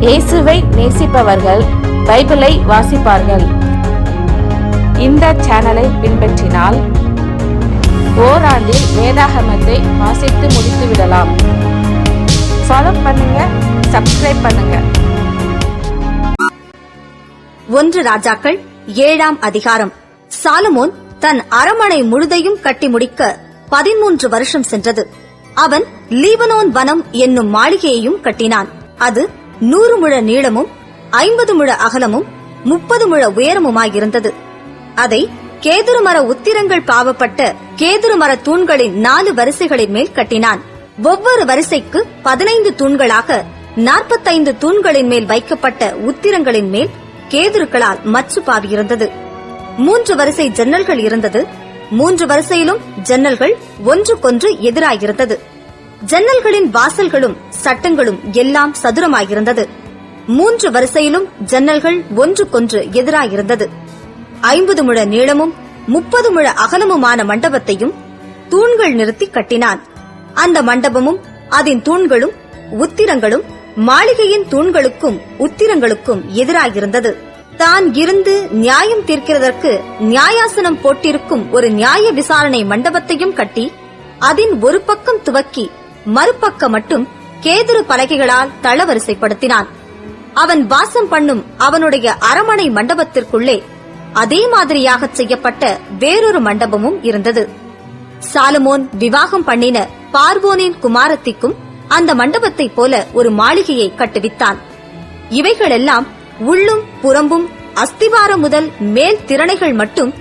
இயேசுவை நேசிப்பவர்கள் பைபிளை வாசிப்பார்கள். இந்த சேனலை பின்பற்றினால் ஓராண்டில் வேதாகமத்தை வாசித்து முடித்து விடலாம். ஃபாலோ பண்ணுங்க, சப்ஸ்கிரைப் பண்ணுங்க. 1 ராஜாக்கள் 7ஆம் அதிகாரம். சாலமோன் தன் அரமனை முழுதையும் கட்டி முடிக்க 13 வருஷம் சென்றது. அவன் லீபனோன் வனம் என்னும் மாளிகையையும் கட்டினான். அது 100 முழ நீளமும் 50 முழ அகலமும் 30 முழ உயரமுமாயிருந்தது. அதை கேதுரு மர உத்திரங்கள் பாவப்பட்ட கேதுரு மர தூண்களின் 4 வரிசைகளின் மேல் கட்டினான். ஒவ்வொரு வரிசைக்கு 15 தூண்களாக 45 தூண்களின் மேல் வைக்கப்பட்ட உத்திரங்களின் மேல் கேதுருக்களால் மச்சு பாவியிருந்தது. 3 வரிசை ஜன்னல்கள் இருந்தது. 3 வரிசையிலும் ஜன்னல்கள் ஒன்றுக்கொன்று எதிராயிருந்தது. ஜன்னல்களின் வாசல்களும் சட்டங்களும் எல்லாம் சதுரமாயிருந்தது. 3 வரிசையிலும் ஜன்னல்கள் ஒன்றுக்கொன்று எதிராயிருந்தது. 50 முழ நீளமும் 30 முழ அகலமுமான மண்டபத்தையும் தூண்கள் நிறுத்தி கட்டினான். அந்த மண்டபமும் அதன் தூண்களும் உத்திரங்களும் மாளிகையின் தூண்களுக்கும் உத்திரங்களுக்கும் எதிராயிருந்தது. தான் இருந்து நியாயம் தீர்க்கிறதற்கு நியாயாசனம் போட்டிருக்கும் ஒரு நியாய விசாரணை மண்டபத்தையும் கட்டி அதன் ஒரு பக்கம் துவக்கி மறுபக்கம் மட்டும் கேதுரு பலகைகளால் தளவரிசைப்படுத்தினான். அவன் வாசம் பண்ணும் அவனுடைய அரமனை மண்டபத்திற்குள்ளே அதே மாதிரியாக செய்யப்பட்ட வேறொரு மண்டபமும் இருந்தது. சாலமோன் விவாகம் பண்ணின பார்வோனின் குமாரத்திக்கும் அந்த மண்டபத்தை போல ஒரு மாளிகையை கட்டுவித்தான். இவைகளெல்லாம் உள்ளும் புறம்பும் அஸ்திவாரம் முதல் மேல் திறனைகள் மட்டும்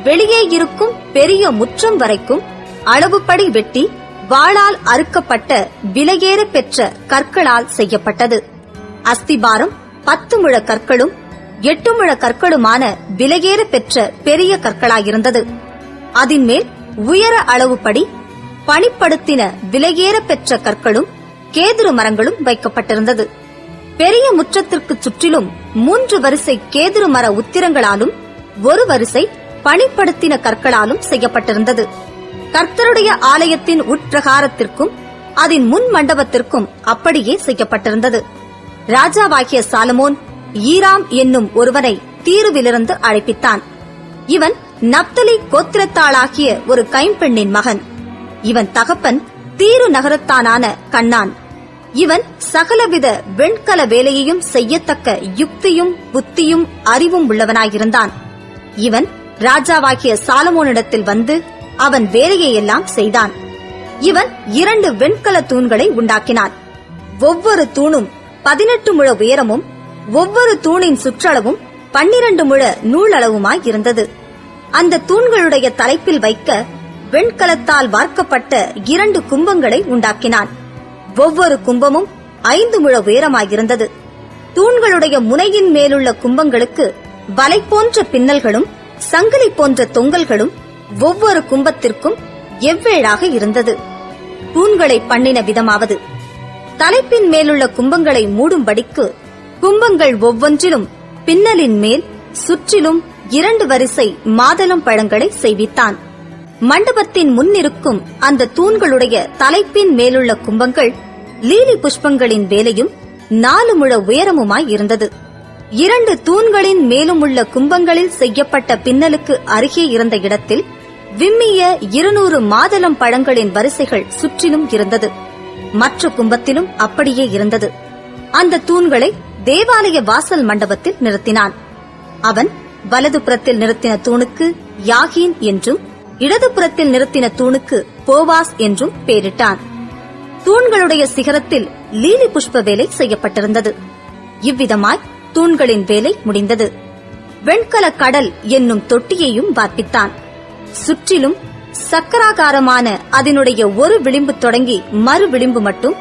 வெளியே இருக்கும் பெரிய முற்றம் வரைக்கும் அளவுப்படி வெட்டி வாளால் அறுக்கப்பட்ட விலையேற பெற்ற கற்களால் செய்யப்பட்டது. அஸ்திபாரம் 10 முழ கற்களும் 8 முழ கற்களுமான விலையேற பெற்ற பெரிய கற்களாயிருந்தது. அதன் மேல் உயர அளவுப்படி பணிப்படுத்தின விலையேற பெற்ற கற்களும் கேதுரு மரங்களும் வைக்கப்பட்டிருந்தது. பெரிய முற்றத்திற்கு சுற்றிலும் 3 வரிசை கேதுரு மர உத்திரங்களாலும் 1 வரிசை பணிப்படுத்தின கற்களாலும் செய்யப்பட்டிருந்தது. கர்த்தருடைய ஆலயத்தின் உட்பிரகாரத்திற்கும் அதன் முன் மண்டபத்திற்கும் அப்படியே செய்யப்பட்டிருந்தது. ராஜாவாகிய சாலமோன் ஈராம் என்னும் ஒருவனை தீருவிலிருந்து அழைப்பித்தான். இவன் நப்தலி கோத்திரத்தாளாகிய ஒரு கைம்பெண்ணின் மகன். இவன் தகப்பன் தீரு நகரத்தானான கண்ணான். இவன் சகலவித வெண்கல வேலையையும் செய்யத்தக்க யுக்தியும் புத்தியும் அறிவும் உள்ளவனாயிருந்தான். இவன் ராஜாவாகிய சாலமோனிடத்தில் வந்து அவன் வேலையையெல்லாம் செய்தான். இவன் 2 வெண்கல தூண்களை உண்டாக்கினான். ஒவ்வொரு தூணும் 18 முழ உயரமும் ஒவ்வொரு தூணின் சுற்றளவும் 12 முழ நூலளவுமாயிருந்தது. அந்த தூண்களுடைய தலைப்பில் வைக்க வெண்கலத்தால் வார்க்கப்பட்ட 2 கும்பங்களை உண்டாக்கினான். ஒவ்வொரு கும்பமும் 5 முழ உயரமாயிருந்தது. தூண்களுடைய முனையின் மேலுள்ள கும்பங்களுக்கு வலை போன்ற பின்னல்களும் சங்கிலி போன்ற தொங்கல்களும் ஒவ்வொரு கும்பத்திற்கும் எவ்வேழாக இருந்தது. தூண்களை பண்ணின விதமாவது, தலைப்பின் மேலுள்ள கும்பங்களை மூடும்படிக்கு கும்பங்கள் ஒவ்வொன்றிலும் பின்னலின் மேல் சுற்றிலும் 2 வரிசை மாதளம் பழங்களை செய்வித்தான். மண்டபத்தின் முன்னிருக்கும் அந்த தூண்களுடைய தலைப்பின் மேலுள்ள கும்பங்கள் லீலி புஷ்பங்களின் வேலையும் 4 முழ உயரமுமாய் இருந்தது. 2 தூண்களின் மேலும் உள்ள கும்பங்களில் செய்யப்பட்ட பின்னலுக்கு அருகே இருந்த இடத்தில் விம்மிய 200 மாதளம் பழங்களின் வரிசைகள் சுற்றிலும் இருந்தது. மற்ற கும்பத்திலும் அப்படியே இருந்தது. அந்த தூண்களை தேவாலய வாசல் மண்டபத்தில் நிறுத்தினான். அவன் வலதுபுறத்தில் நிறுத்தின தூணுக்கு யாகீன் என்றும் இடதுபுறத்தில் நிறுத்தின தூணுக்கு போவாஸ் என்றும் பெயரிட்டான். தூண்களுடைய சிகரத்தில் லீலி புஷ்ப வேலை செய்யப்பட்டிருந்தது. இவ்விதமாய் தூண்களின் வேலை முடிந்தது. வெண்கல கடல் என்னும் தொட்டியையும் வார்ப்பித்தான். சுற்றிலும் சக்கராகாரமான அதனுடைய ஒரு விளிம்பு தொடங்கி மறு விளிம்பு மட்டும்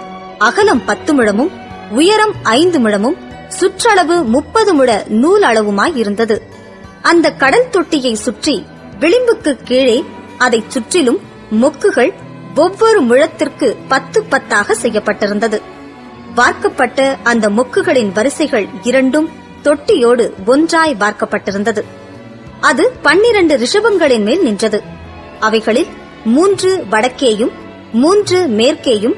அகலம் 10 முழமும் உயரம் 5 முழமும் சுற்றளவு 30 முழ நூல் அளவுமாயிருந்தது. அந்த கடல் தொட்டியை சுற்றி விளிம்புக்கு கீழே அதை சுற்றிலும் மொக்குகள் ஒவ்வொரு முழத்திற்கு 10 10 செய்யப்பட்டிருந்தது. வார்க்கப்பட்ட அந்த மொக்குகளின் வரிசைகள் 2ம் தொட்டியோடு ஒன்றாய் வார்க்கப்பட்டிருந்தது. அது 12 ரிஷபங்களின் மேல் நின்றது. அவைகளில் 3 வடக்கேயும் 3 மேற்கேயும்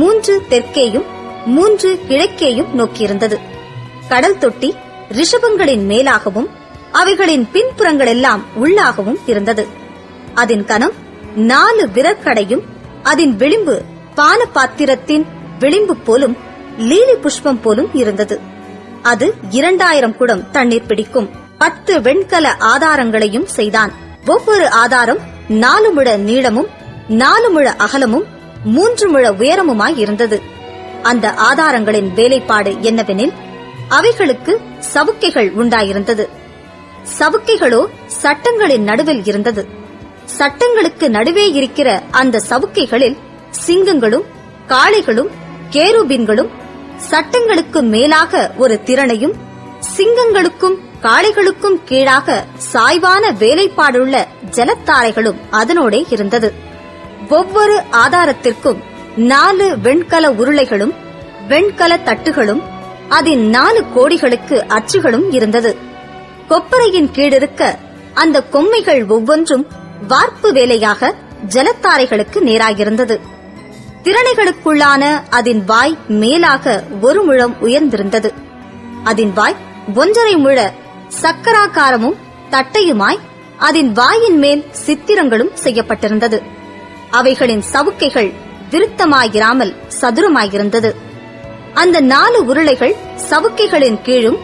3 தெற்கேயும் 3 கிழக்கேயும் நோக்கியிருந்தது. கடல் தொட்டி ரிஷபங்களின் மேலாகவும் அவைகளின் பின்புறங்களெல்லாம் உள்ளாகவும் இருந்தது. அதன் கனம் 4 விரற்கடையும் அதன் விளிம்பு பான பாத்திரத்தின் விளிம்பு போலும் லீலி புஷ்பம் போலும் இருந்தது. அது 2000 குடம் தண்ணீர் பிடிக்கும். 10 வெண்கல ஆதாரங்களையும் செய்தான். ஒவ்வொரு ஆதாரம் 4 முழ நீளமும் 4 முழ அகலமும் 3 முழ உயரமுமாய் இருந்தது. அந்த ஆதாரங்களின் வேலைப்பாடு என்னவெனில், அவைகளுக்கு சவுக்கைகள் உண்டாயிருந்தது. சவுக்கைகளோ சட்டங்களின் நடுவில் இருந்தது. சட்டங்களுக்கு நடுவே இருக்கிற அந்த சவுக்கைகளில் சிங்கங்களும் காளைகளும் கேருபீன்களும், சட்டங்களுக்கு மேலாக ஒரு திறனையும், சிங்கங்களுக்கும் காளைகளுக்கும் கீழாக சாய்வான வேலைப்பாடுள்ள ஜலத்தாரைகளும் அதனோடே இருந்தது. ஒவ்வொரு ஆதாரத்திற்கும் 4 வெண்கல உருளைகளும் வெண்கல தட்டுகளும் அதன் 4 கோடிகளுக்கு அச்சுகளும் இருந்தது. கொப்பரையின் கீழிருக்க அந்த கொம்மைகள் ஒவ்வொன்றும் வார்ப்பு வேலையாக ஜலத்தாரைகளுக்கு நேராயிருந்தது. திறனைகளுக்குள்ளான அதன் வாய் மேலாக 1 முழம் உயர்ந்திருந்தது. அதன் வாய் 1.5 முழ சக்கராகாரமும் தட்டையுமாய் அதன் வாயின் மேல் சித்திரங்களும் செய்யப்பட்டிருந்தது. அவைகளின் சவுக்கைகள் விருத்தமாயிராமல் சதுரமாயிருந்தது. அந்த 4 உருளைகள் சவுக்கைகளின் கீழும்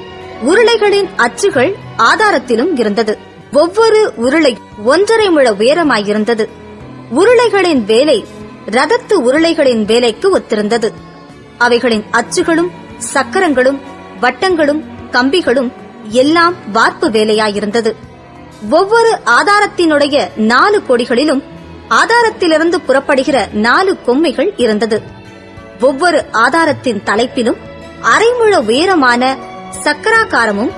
உருளைகளின் அச்சுகள் ஆதாரத்திலும் இருந்தது. ஒவ்வொரு உருளை 1.5 முழ உயரமாயிருந்தது. உருளைகளின் வேலை ரதத்து உருளைகளின் வேலைக்கு ஒத்திருந்தது. அவைகளின் அச்சுகளும் சக்கரங்களும் வட்டங்களும் கம்பிகளும் எல்லாம் வார்ப்பு வேலையாயிருந்தது. ஒவ்வொரு ஆதாரத்தினுடைய 4 கொடிகளிலும் ஆதாரத்திலிருந்து புறப்படுகிற 4 கொம்மைகள் இருந்தது. ஒவ்வொரு ஆதாரத்தின் தலைப்பிலும் 1/2 முழ உயரமான சக்கராகாரமும்,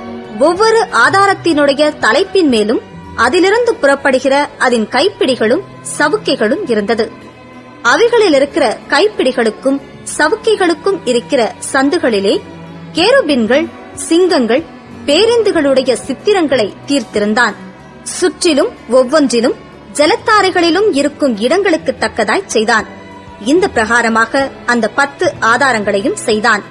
ஒவ்வொரு ஆதாரத்தினுடைய தலைப்பின் மேலும் அதிலிருந்து புறப்படுகிற அதன் கைப்பிடிகளும் சவுக்கைகளும் இருந்தது. அவைகளில் இருக்கிற கைப்பிடிகளுக்கும் சவுக்கைகளுக்கும் இருக்கிற சந்துகளிலே கேருபீன்கள், சிங்கங்கள், பேரிந்துகளுடைய சித்திரங்களை தீர்த்திருந்தான். சுற்றிலும் ஒவ்வொன்றிலும் ஜலத்தாரைகளிலும் இருக்கும் இடங்களுக்கு தக்கதாய் செய்தான். இந்த பிரகாரமாக அந்த 10 ஆதாரங்களையும் செய்தான்.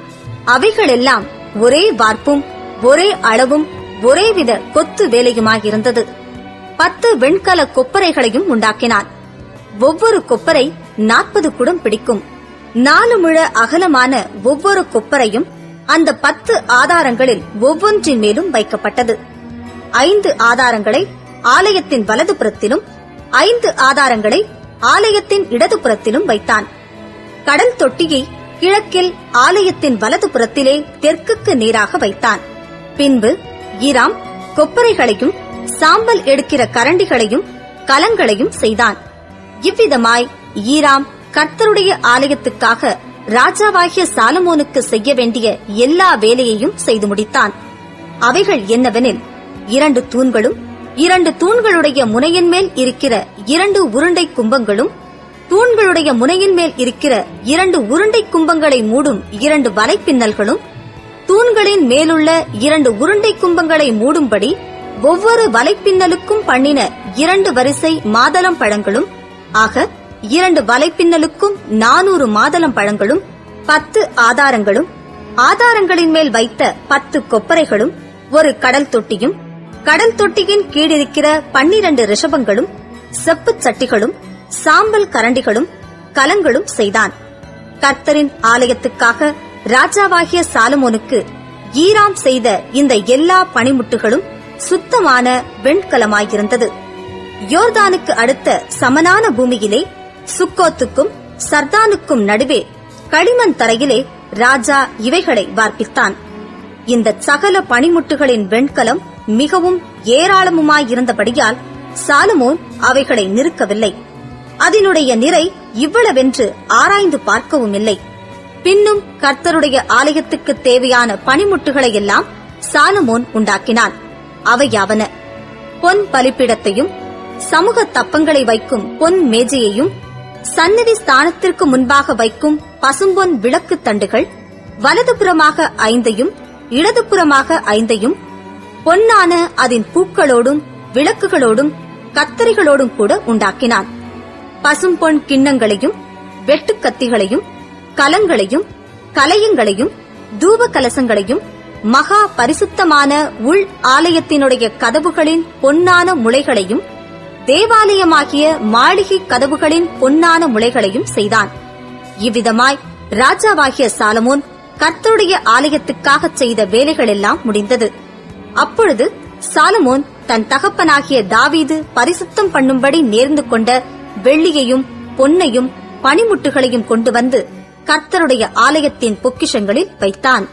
அவைகளெல்லாம் ஒரே வார்ப்பும் ஒரே அளவும் ஒரேவித கொத்து வேலையுமாயிருந்தது. 10 வெண்கல கொப்பரைகளையும் உண்டாக்கினான். ஒவ்வொரு கொப்பரை 40 குடம் பிடிக்கும். 4 முழ அகலமான ஒவ்வொரு கொப்பரையும் அந்த 10 ஆதாரங்களில் ஒவ்வொன்றின் மேலும் வைக்கப்பட்டது. 5 ஆதாரங்களை ஆலயத்தின் வலதுபுறத்திலும் 5 ஆதாரங்களை ஆலயத்தின் இடதுபுறத்திலும் வைத்தான். கடல் தொட்டியை கிழக்கில் ஆலயத்தின் வலதுபுறத்திலே தெற்குக்கு நேராக வைத்தான். பின்பு ஈராம் கொப்பரைகளையும் சாம்பல் எடுக்கிற கரண்டிகளையும் கலங்களையும் செய்தான். இவ்விதமாய் ஈராம் கர்த்தருடைய ஆலயத்துக்காக ராஜாவாகிய சாலமோனுக்கு செய்ய வேண்டிய எல்லா வேலையையும் செய்து முடித்தான். அவைகள் என்னவெனில், 2 தூண்களும் 2 தூண்களுடைய முனையின் மேல் இருக்கிற 2 உருண்டை கும்பங்களும், தூண்களுடைய முனையின் மேல் இருக்கிற 2 உருண்டை கும்பங்களை மூடும் 2 வலைப்பின்னல்களும், தூண்களின் மேலுள்ள 2 உருண்டை கும்பங்களை மூடும்படி ஒவ்வொரு வலைப்பின்னலுக்கும் பண்ணின 2 வரிசை மாதளம் பழங்களும், ஆக 2 வலைப்பின்னலுக்கும் 400 மாதளம் பழங்களும், 10 ஆதாரங்களும், ஆதாரங்களின் மேல் வைத்த 10 கொப்பரைகளும், ஒரு கடல் தொட்டியும், கடல் தொட்டியின் கீழிருக்கிற 12 ரிஷபங்களும், செப்புச் சட்டிகளும், சாம்பல் கரண்டிகளும், கலங்களும் செய்தான். கர்த்தரின் ஆலயத்துக்காக ராஜாவாகிய சாலமோனுக்கு ஈராம் செய்த இந்த எல்லா பணிமுட்டுகளும் சுத்தமான வெண்கலமாயிருந்தது. யோர்தானுக்கு அடுத்த சமனான பூமியிலே சுக்கோத்துக்கும் சர்தானுக்கும் நடுவே களிமண் தரையிலே ராஜா இவைகளை வார்ப்பித்தான். இந்த சகல பணிமுட்டுகளின் வெண்கலம் மிகவும் ஏராளமுமாயிருந்தபடியால் சாலமோன் அவைகளை நிறுக்கவில்லை. அதனுடைய நிறை இவ்வளவென்று ஆராய்ந்து பார்க்கவும் இல்லை. பின்னும் கர்த்தருடைய ஆலயத்துக்கு தேவையான பணிமுட்டுகளை எல்லாம் சாலமோன் உண்டாக்கினான். அவையாவன: பொன் பலிப்பீடத்தையும், சமூக தப்பங்களை வைக்கும் பொன் மேஜையையும், சந்நிதி ஸ்தானத்திற்கு முன்பாக வைக்கும் பசும்பொன் விளக்கு தண்டுகள், வலதுபுறமாக 5 இடதுபுறமாக 5 பொன்னான அதன் பூக்களோடும் விளக்குகளோடும் கத்தரிகளோடும் கூட உண்டாக்கினான். பசும்பொன் கிண்ணங்களையும் வெட்டுக்கத்திகளையும் கலங்களையும் கலயங்களையும் தூப கலசங்களையும் மகா பரிசுத்தமான உள் ஆலயத்தினுடைய கதவுகளின் பொன்னான முளைகளையும் தேவாலயமாகிய மாளிகை கதவுகளின் பொன்னான முளைகளையும் செய்தான். இவ்விதமாய் ராஜாவாகிய சாலமோன் கர்த்தருடைய ஆலயத்துக்காக செய்த வேலைகளெல்லாம் முடிந்தது. அப்பொழுது சாலமோன் தன் தகப்பனாகிய தாவீது பரிசுத்தம் பண்ணும்படி நேர்ந்து கொண்ட வெள்ளியையும் பொன்னையும் பனிமுட்டுகளையும் கொண்டு வந்து கர்த்தருடைய ஆலயத்தின் பொக்கிஷங்களில் வைத்தான்.